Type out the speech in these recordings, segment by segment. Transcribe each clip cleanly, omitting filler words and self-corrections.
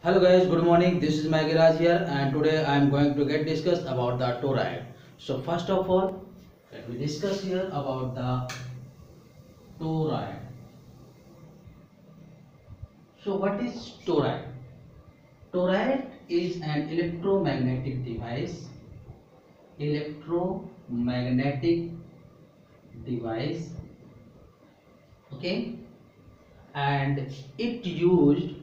Hello guys, good morning. This is Magiraj here, and today I am going to get discussed about the toroid. So first of all, let me discuss here about the toroid. So what is toroid? Toroid is an electromagnetic device. Electromagnetic device. Okay, and it used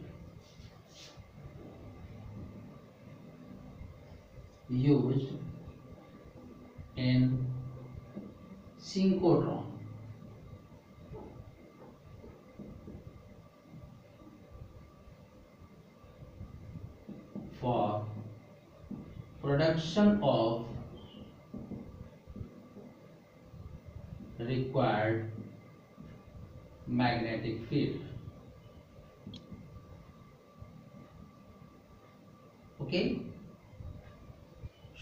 in synchrotron for production of required magnetic field. Okay,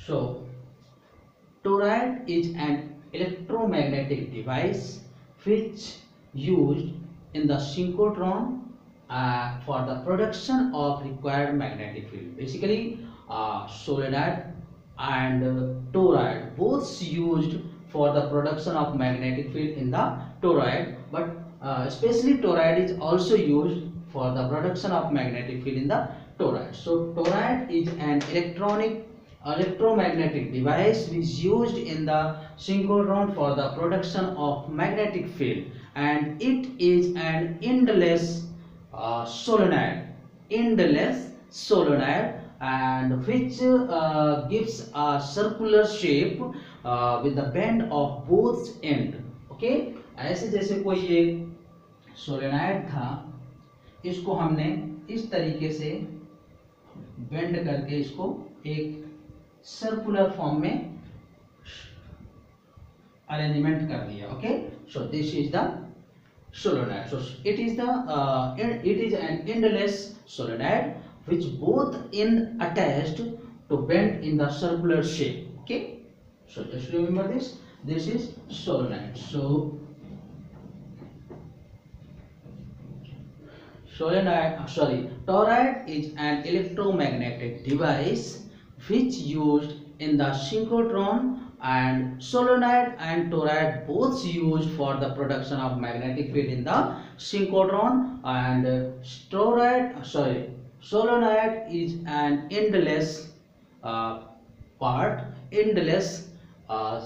so toroid is an electromagnetic device which used in the synchrotron for the production of required magnetic field. Basically, solenoid and toroid both used for the production of magnetic field in the toroid, but especially toroid is also used for the production of magnetic field in the toroid. So toroid is an electromagnetic device which is used in the synchrotron for the production of magnetic field, and it is an endless solenoid and which gives a circular shape with the bend of both end. Okay, ऐसे जैसे कोई ये solenoid था, इसको हमने इस तरीके से बेंड करके इसको एक सर्कुलर फॉर्म में अरेंजमेंट कर दिया. Okay, so this is the solenoid. So it is an endless solenoid which both end attached to bend in the circular shape. Okay, so just remember this. This is solenoid. So toroid is an electromagnetic device which used in the synchrotron, and solenoid and toroid both used for the production of magnetic field in the synchrotron, and solenoid is an endless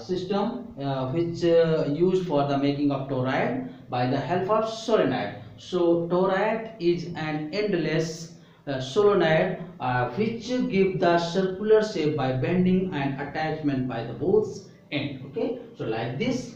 system which used for the making of toroid by the help of solenoid. So toroid is an endless solenoid which give the circular shape by bending and attachment by the both end. Okay, so like this.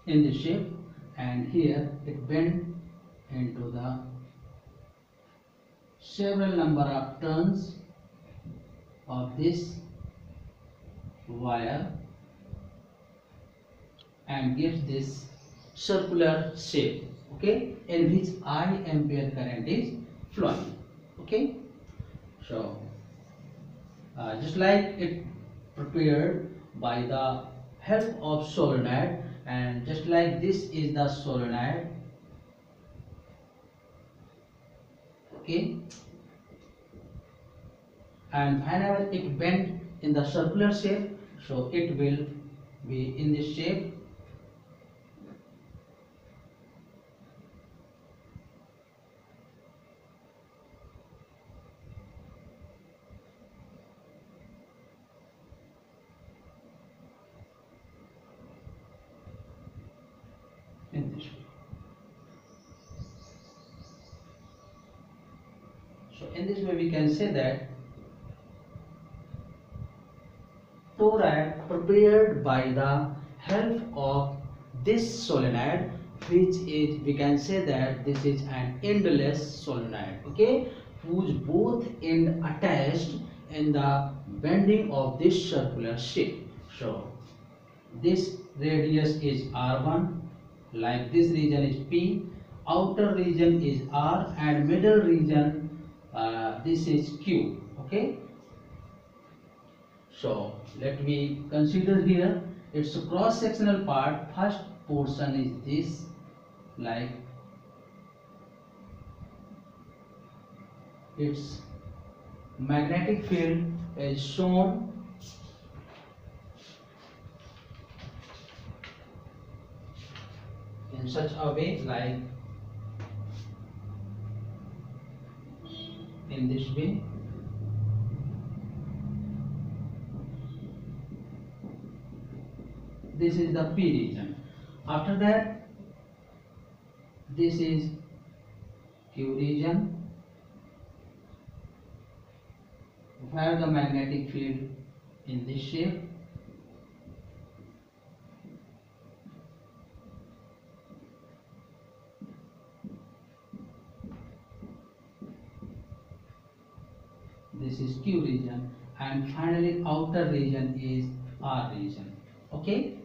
In this shape, and here it bend into the several number of turns of this wire and gives this circular shape. Okay, in which I ampere current is flowing. Okay, so just like it prepared by the help of solenoid, and just like this is the solenoid. Okay, and whenever it bend in the circular shape, so it will be in this shape. In this way. So in this way we can say that toroid prepared by the help of this solenoid, which is, we can say that this is an endless solenoid. Okay, whose both end attached in the bending of this circular shape. So this radius is R1, like this region is P, outer region is R, and middle region this is Q. Okay, So let me consider here its cross sectional part. First portion is this, like its magnetic field is shown in such a way, like in this way. This is the P region. After that, this is Q region, where the magnetic field in this shape. This is Q region, and finally outer region is R region. Okay,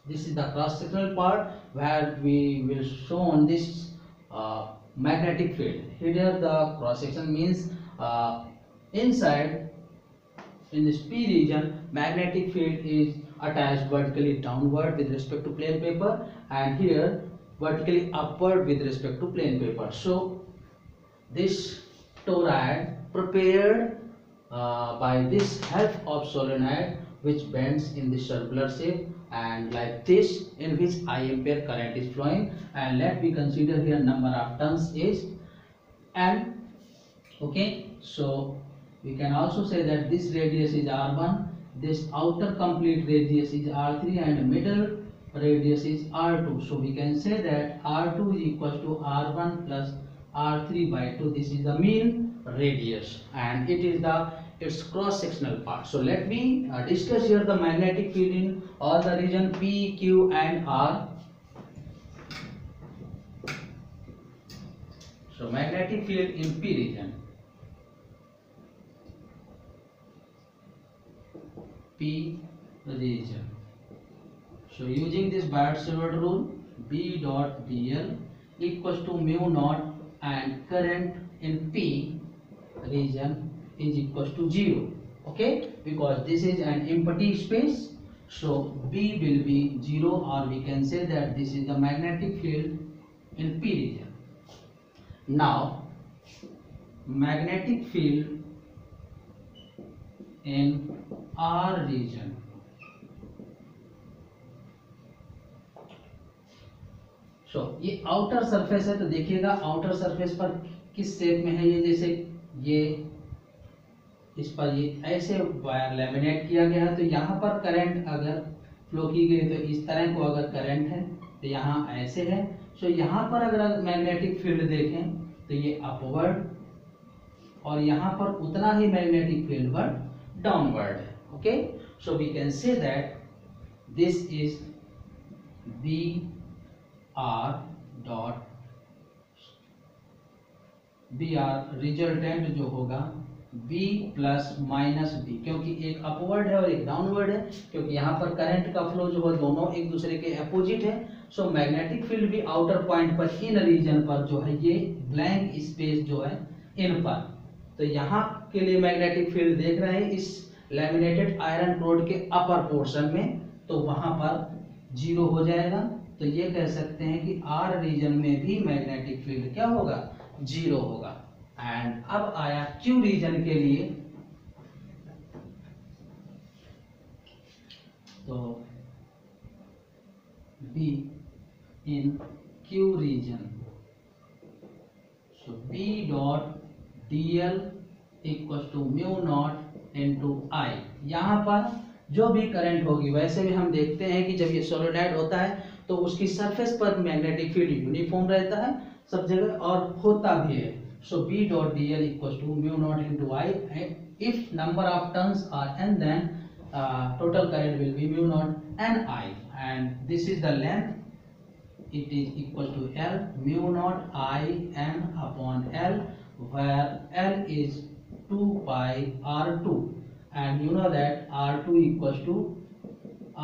this is the cross sectional part where we will show on this magnetic field. Here the cross section means inside in this P region magnetic field is attached vertically downward with respect to plane paper, and here vertically upward with respect to plane paper. So this toroid prepared by this help of solenoid, which bends in the circular shape and like this, in which I ampere current is flowing, and let me consider here number of turns is n. Okay, so we can also say that this radius is r1, this outer complete radius is r3, and middle radius is r2. So we can say that r2 is equal to r1 plus r3 by 2. This is the mean radius, and it is the its cross sectional part. So let me discuss here the magnetic field in all the region P, Q and R. So magnetic field in P region, P region. So using this Biot-Savart rule, B dot dl equals to mu naught, and current in P region is equals to 0. Okay, because this is an empty space, so B will be 0, or we can say that this is the magnetic field in P region. Now magnetic field in R region. So ये outer surface है, तो देखिएगा outer surface पर किस shape में है ये, जैसे ये इस पर ये ऐसे वायर लैमिनेट किया गया है, तो यहाँ पर करंट अगर फ्लो की गई तो इस तरह को अगर करंट है तो यहाँ ऐसे है। सो यहाँ पर अगर मैग्नेटिक फील्ड देखें तो ये अपवर्ड, और यहाँ पर उतना ही मैग्नेटिक फील्ड वर्ड डाउनवर्ड है। Okay, so we can say that this is B R dot B R resultant जो होगा B प्लस माइनस बी, क्योंकि एक अपवर्ड है और एक डाउनवर्ड है, क्योंकि यहाँ पर करंट का फ्लो जो है दोनों एक दूसरे के अपोजिट है। सो मैग्नेटिक फील्ड भी आउटर पॉइंट पर इन रीजन पर जो है ये ब्लैंक स्पेस जो है इन पर, तो यहाँ के लिए मैग्नेटिक फील्ड देख रहे हैं इस लैमिनेटेड आयरन रोड के अपर पोर्शन में, तो वहां पर 0 हो जाएगा। तो ये कह सकते हैं कि आर रीजन में भी मैग्नेटिक फील्ड क्या होगा, 0 होगा। एंड अब आया क्यू रीजन के लिए, तो B in Q region, so B dot D L equal to mu not into I. यहाँ पर जो भी करंट होगी, वैसे भी हम देखते हैं कि जब ये सोलोनॉइड होता है तो उसकी सरफेस पर मैग्नेटिक फील्ड यूनिफॉर्म रहता है सब जगह और होता भी है। So B dot dl equals to mu naught into I, and if number of turns are n, then total current will be mu naught n I, and this is the length. It is equal to L mu naught I n upon L, where L is 2 pi R2, and you know that R2 equals to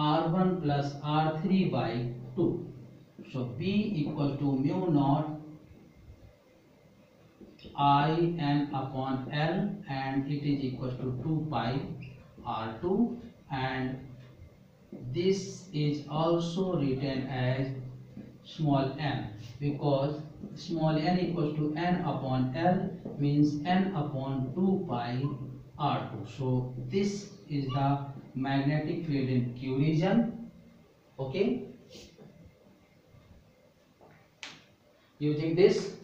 R1 plus R3 by 2. So B equals to mu naught I n upon L, and it is equals to 2 pi R2, and this is also written as small n, because small n equals to n upon L means n upon 2 pi R2. So this is the magnetic field in Q region. Okay, using this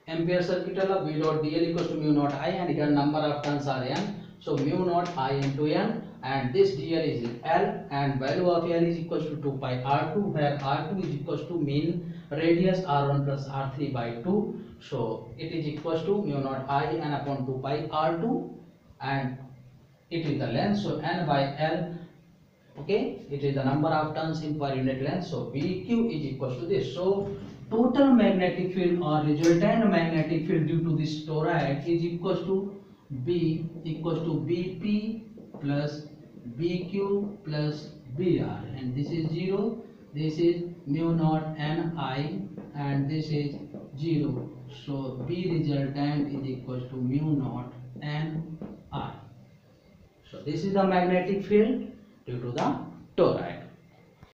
ampere circuit law, V dot dl equals to mu naught I, and here number of turns are n, so mu naught I into n, and this dl is L, and value of L is equals to 2 pi R2, where R2 is equals to mean radius R1 plus R3 by 2, so it is equals to mu naught I n upon 2 pi R2, and it is the length, so n by L. Okay, it is the number of turns in per unit length, so VQ is equals to this. So total magnetic field or resultant magnetic field due to this toroid is equals to B equals to BP plus BQ plus BR, and this is 0, this is mu naught Ni, and this is 0, so B resultant is equals to mu naught Ni. So this is the magnetic field due to the toroid.